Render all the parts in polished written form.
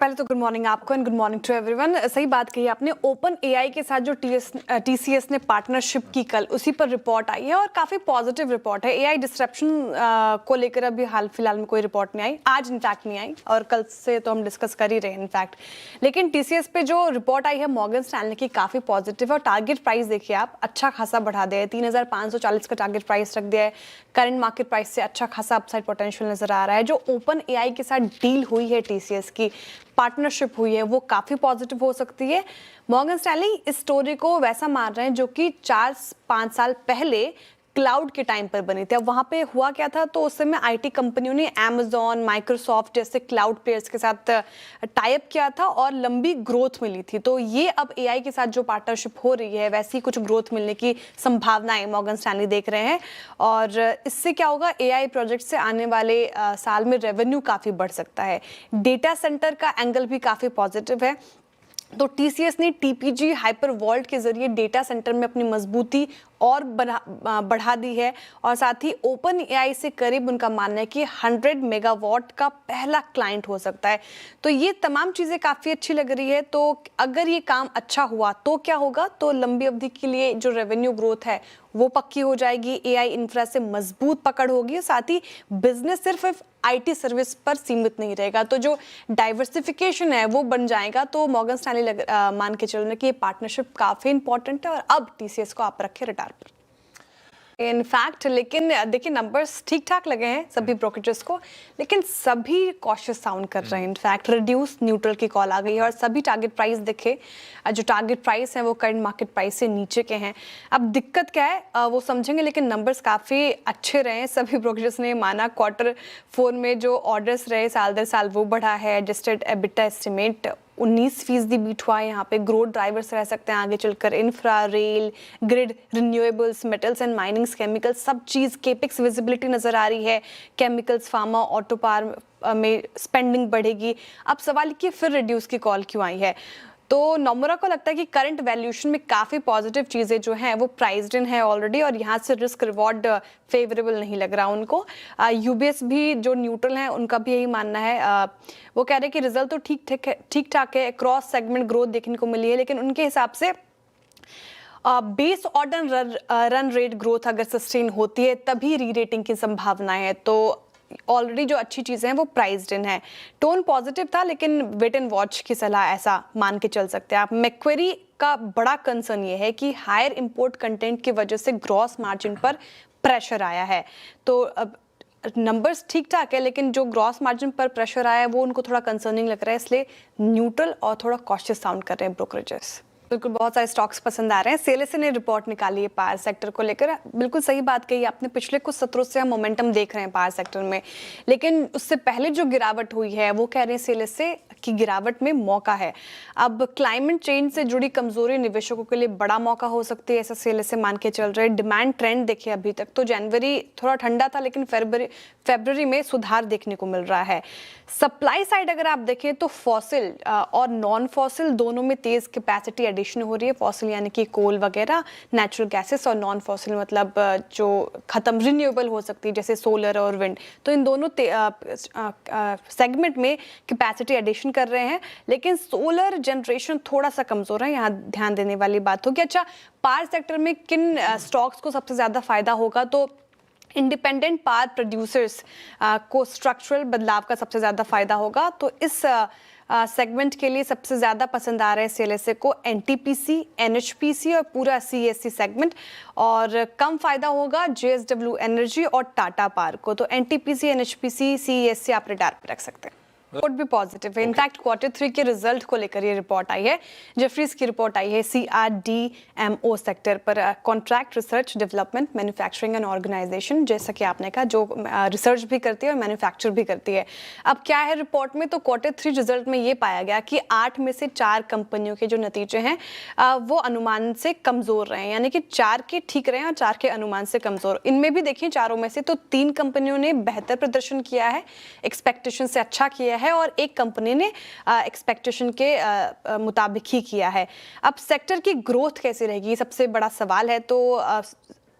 पहले तो good morning आपको and good morning to everyone. सही बात कही आपने। ओपन एआई के साथ जो टीसीएस ने पार्टनरशिप की कल, उसी पर रिपोर्ट आई है और काफ़ी पॉजिटिव रिपोर्ट है। एआई डिस्ट्रप्शन को लेकर अभी हाल फिलहाल में कोई रिपोर्ट नहीं आई, आज इनफैक्ट नहीं आई और कल से तो हम डिस्कस कर ही रहे हैं इनफैक्ट। लेकिन टीसीएस पे जो रिपोर्ट आई है मॉर्गन स्टैनली की, काफ़ी पॉजिटिव है और टारगेट प्राइस देखिए आप, अच्छा खासा बढ़ा दिया है। 3540 का टारगेट प्राइस रख दिया है। करंट मार्केट प्राइस से अच्छा खासा अपसाइड पोटेंशियल नजर आ रहा है। जो ओपन एआई के साथ डील हुई है, टीसीएस की पार्टनरशिप हुई है, वो काफ़ी पॉजिटिव हो सकती है। मॉर्गन स्टैनली इस स्टोरी को वैसा मान रहे हैं जो कि 4-5 साल पहले क्लाउड के टाइम पर बनी थी। अब वहाँ पे हुआ क्या था, तो उस समय आईटी कंपनियों ने अमेजॉन, माइक्रोसॉफ्ट जैसे क्लाउड प्लेयर्स के साथ टाई अप किया था और लंबी ग्रोथ मिली थी। तो ये अब एआई के साथ जो पार्टनरशिप हो रही है, वैसी कुछ ग्रोथ मिलने की संभावनाएं मॉर्गन स्टैनली देख रहे हैं। और इससे क्या होगा, एआई प्रोजेक्ट से आने वाले साल में रेवेन्यू काफ़ी बढ़ सकता है। डेटा सेंटर का एंगल भी काफ़ी पॉजिटिव है। तो टीसीएस ने टीपीजी हाइपर वॉल्ट के जरिए डेटा सेंटर में अपनी मजबूती और बढ़ा दी है और साथ ही ओपन एआई से करीब उनका मानना है कि 100 मेगावाट का पहला क्लाइंट हो सकता है। तो ये तमाम चीज़ें काफ़ी अच्छी लग रही है। तो अगर ये काम अच्छा हुआ तो क्या होगा, तो लंबी अवधि के लिए जो रेवेन्यू ग्रोथ है वो पक्की हो जाएगी। एआई इंफ्रा से मजबूत पकड़ होगी, साथ ही बिजनेस सिर्फ आईटी सर्विस पर सीमित नहीं रहेगा। तो जो डाइवर्सिफिकेशन है वो बन जाएगा। तो मॉर्गन स्टैनली मान के चल रहे कि ये पार्टनरशिप काफ़ी इंपॉर्टेंट है और अब टीसीएस को आप रखे रडार पर इनफैक्ट। लेकिन देखिए, नंबर्स ठीक ठाक लगे हैं सभी ब्रोकरेजेस को, लेकिन सभी कॉशियस साउंड कर रहे हैं। इनफैक्ट रिड्यूस न्यूट्रल की कॉल आ गई है और सभी टारगेट प्राइस देखे, जो टारगेट प्राइस हैं वो करंट मार्केट प्राइस से नीचे के हैं। अब दिक्कत क्या है वो समझेंगे, लेकिन नंबर्स काफ़ी अच्छे रहे हैं। सभी ब्रोकरेजेस ने माना Q4 में जो ऑर्डर्स रहे साल दर साल वो बढ़ा है। एडजस्टेड एबिटा एस्टिमेट 19% बीट हुआ है। यहाँ पे ग्रोथ ड्राइवर्स रह सकते हैं आगे चलकर, infra, rail, grid, renewables, metals and minings, chemicals, सब चीज़। केपिक्स विजिबिलिटी नज़र आ रही है। केमिकल्स, फार्मा, ऑटो पावर में स्पेंडिंग बढ़ेगी। अब सवाल कि फिर रिड्यूस की कॉल क्यों आई है, तो नोमुरा को लगता है कि करंट वैल्यूएशन में काफ़ी पॉजिटिव चीज़ें जो हैं वो प्राइस्ड इन है ऑलरेडी और यहाँ से रिस्क रिवॉर्ड फेवरेबल नहीं लग रहा उनको। यूबीएस भी जो न्यूट्रल है, उनका भी यही मानना है। वो कह रहे हैं कि रिजल्ट तो ठीक ठाक है, क्रॉस सेगमेंट ग्रोथ देखने को मिली है, लेकिन उनके हिसाब से base order run rate growth अगर सस्टेन होती है तभी री रेटिंग की संभावनाएं है। तो ऑलरेडी जो अच्छी चीज़ें हैं वो प्राइस्ड इन है। टोन पॉजिटिव था, लेकिन वेट एंड वॉच की सलाह, ऐसा मान के चल सकते हैं आप। मैक्वेरी का बड़ा कंसर्न ये है कि हायर इंपोर्ट कंटेंट की वजह से ग्रॉस मार्जिन पर प्रेशर आया है। तो अब नंबर्स ठीक ठाक है, लेकिन जो ग्रॉस मार्जिन पर प्रेशर आया है वो उनको थोड़ा कंसर्निंग लग रहा है, इसलिए न्यूट्रल और थोड़ा कॉशियस साउंड कर रहे हैं ब्रोकरेजेस। बिल्कुल, बहुत सारे स्टॉक्स पसंद आ रहे हैं। सीएलएसए ने रिपोर्ट निकाली है पावर सेक्टर को लेकर। बिल्कुल सही बात कही आपने, पिछले कुछ सत्रों से हम मोमेंटम देख रहे हैं पावर सेक्टर में, लेकिन उससे पहले जो गिरावट हुई है वो कह रहे हैं सीएलएसए की गिरावट में मौका है। अब क्लाइमेट चेंज से जुड़ी कमजोरी निवेशकों के लिए बड़ा मौका हो सकती है, ऐसा सीएलएसए मान के चल रहे हैं। डिमांड ट्रेंड देखिए, अभी तक तो जनवरी थोड़ा ठंडा था, लेकिन फरवरी में सुधार देखने को मिल रहा है। सप्लाई साइड अगर आप देखें तो फॉसिल और नॉन फॉसिल दोनों में तेज कैपेसिटी एडिशन हो रही है। फॉसिल यानी कि कोल वगैरह, नेचुरल गैसेस, और नॉन फॉसिल मतलब जो खत्म रिन्यूएबल हो सकती है जैसे सोलर और विंड। तो इन दोनों सेगमेंट में कैपेसिटी एडिशन कर रहे हैं, लेकिन सोलर जनरेशन थोड़ा सा कमजोर है, यहाँ ध्यान देने वाली बात होगी। अच्छा, पावर सेक्टर में किन स्टॉक्स को सबसे ज्यादा फायदा होगा, तो इंडिपेंडेंट पावर प्रोड्यूसर्स को स्ट्रक्चरल बदलाव का सबसे ज़्यादा फायदा होगा। तो इस सेगमेंट के लिए सबसे ज़्यादा पसंद आ रहा है सीएलएसए को एनटीपीसी, एनएचपीसी और पूरा सीएससी सेगमेंट, और कम फायदा होगा जेएसडब्ल्यू एनर्जी और टाटा पावर को। तो एनटीपीसी, एनएचपीसी, सीएससी आप रडार पर रख सकते हैं। रिपोर्ट भी पॉजिटिव है। इनफैक्ट Q3 के रिजल्ट को लेकर ये रिपोर्ट आई है। जेफरीज की रिपोर्ट आई है CRDMO सेक्टर पर, contract research development manufacturing and organisation, जैसा कि आपने कहा, जो रिसर्च भी करती है और मैन्युफैक्चर भी करती है। अब क्या है रिपोर्ट में, तो Q3 रिजल्ट में ये पाया गया कि 8 में से 4 कंपनियों के जो नतीजे हैं वो अनुमान से कमजोर रहे हैं, यानी कि 4 के ठीक रहे हैं और 4 के अनुमान से कमजोर। इनमें भी देखिए, चारों में से तो 3 कंपनियों ने बेहतर प्रदर्शन किया है, एक्सपेक्टेशन से अच्छा किया है, और एक कंपनी ने एक्सपेक्टेशन के मुताबिक ही किया है। अब सेक्टर की ग्रोथ कैसे रहेगी, सबसे बड़ा सवाल है। तो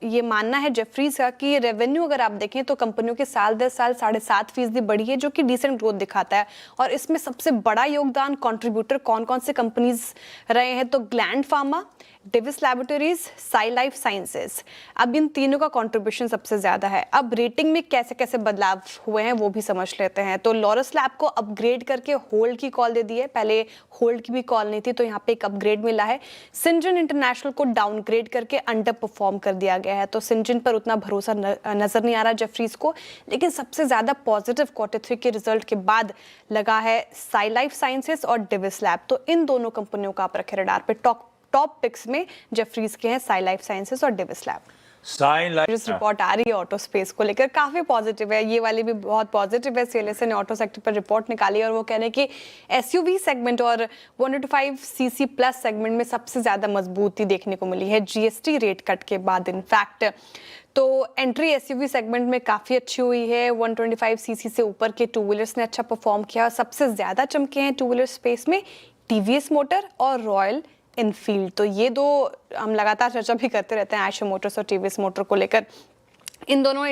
ये मानना है जेफरीज का कि रेवेन्यू अगर आप देखें तो कंपनियों के साल दर साल 7.5% बढ़ी है, जो कि डिसेंट ग्रोथ दिखाता है। और इसमें सबसे बड़ा योगदान कंट्रीब्यूटर कौन कौन से कंपनीज रहे हैं, तो Gland Pharma, Divi's laboratories, Sai life sciences, अब इन तीनों का कंट्रीब्यूशन सबसे ज्यादा है। अब रेटिंग में कैसे कैसे बदलाव हुए हैं वो भी समझ लेते हैं। तो लॉरस लैब को अपग्रेड करके होल्ड की कॉल दे दी है, पहले होल्ड की भी कॉल नहीं थी, तो यहाँ पे एक अपग्रेड मिला है। सिंजन इंटरनेशनल को डाउनग्रेड करके अंडर परफॉर्म कर दिया गया है, तो सिंजन पर उतना भरोसा नजर नहीं आ रहा जेफरीज को। लेकिन सबसे ज्यादा पॉजिटिव Q3 के रिजल्ट के बाद लगा है साई लाइफ साइंसेज और डिविस लैब। तो इन दोनों कंपनियों का आप रखें रडार पे। टॉप पिक्स में जेफरीज के हैं साई लाइफ साइंसेज और डिविस लैब। रिपोर्ट आ रही है ऑटो स्पेस को लेकर, काफी पॉजिटिव है, ये वाली भी बहुत पॉजिटिव है। सीएलएसए ने ऑटो सेक्टर पर रिपोर्ट निकाली और वो कह रहे हैं कि एसयूवी सेगमेंट और 125 सीसी प्लस सेगमेंट में सबसे ज्यादा मजबूती देखने को मिली है जीएसटी रेट कट के बाद। इनफैक्ट तो एंट्री एसयूवी सेगमेंट में काफी अच्छी हुई है। 125 सीसी से ऊपर के टू व्हीलर्स ने अच्छा परफॉर्म किया और सबसे ज्यादा चमके हैं टू व्हीलर स्पेस में टीवीएस मोटर और रॉयल इनफील्ड। तो ये दो हम लगातार चर्चा भी करते रहते हैं आयशर मोटर्स और टीवीएस मोटर को लेकर। इन दोनों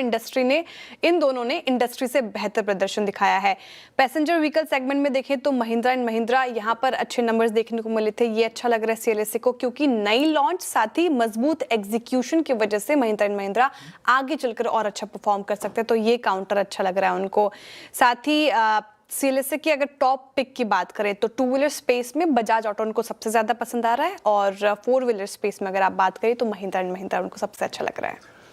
ने इंडस्ट्री से बेहतर प्रदर्शन दिखाया है। पैसेंजर व्हीकल सेगमेंट में देखें तो महिंद्रा एंड महिंद्रा यहाँ पर अच्छे नंबर्स देखने को मिले थे। ये अच्छा लग रहा है सीएलएसए को, क्योंकि नई लॉन्च साथ ही मजबूत एग्जीक्यूशन की वजह से महिंद्रा एंड महिंद्रा आगे चलकर और अच्छा परफॉर्म कर सकते हैं, तो ये काउंटर अच्छा लग रहा है उनको। साथ ही सीएलएसए की अगर टॉप पिक की बात करें तो टू व्हीलर स्पेस में बजाज ऑटो उनको सबसे ज्यादा पसंद आ रहा है, और फोर व्हीलर स्पेस में अगर आप बात करें तो महिंद्रा एंड महिंद्रा उनको सबसे अच्छा लग रहा है।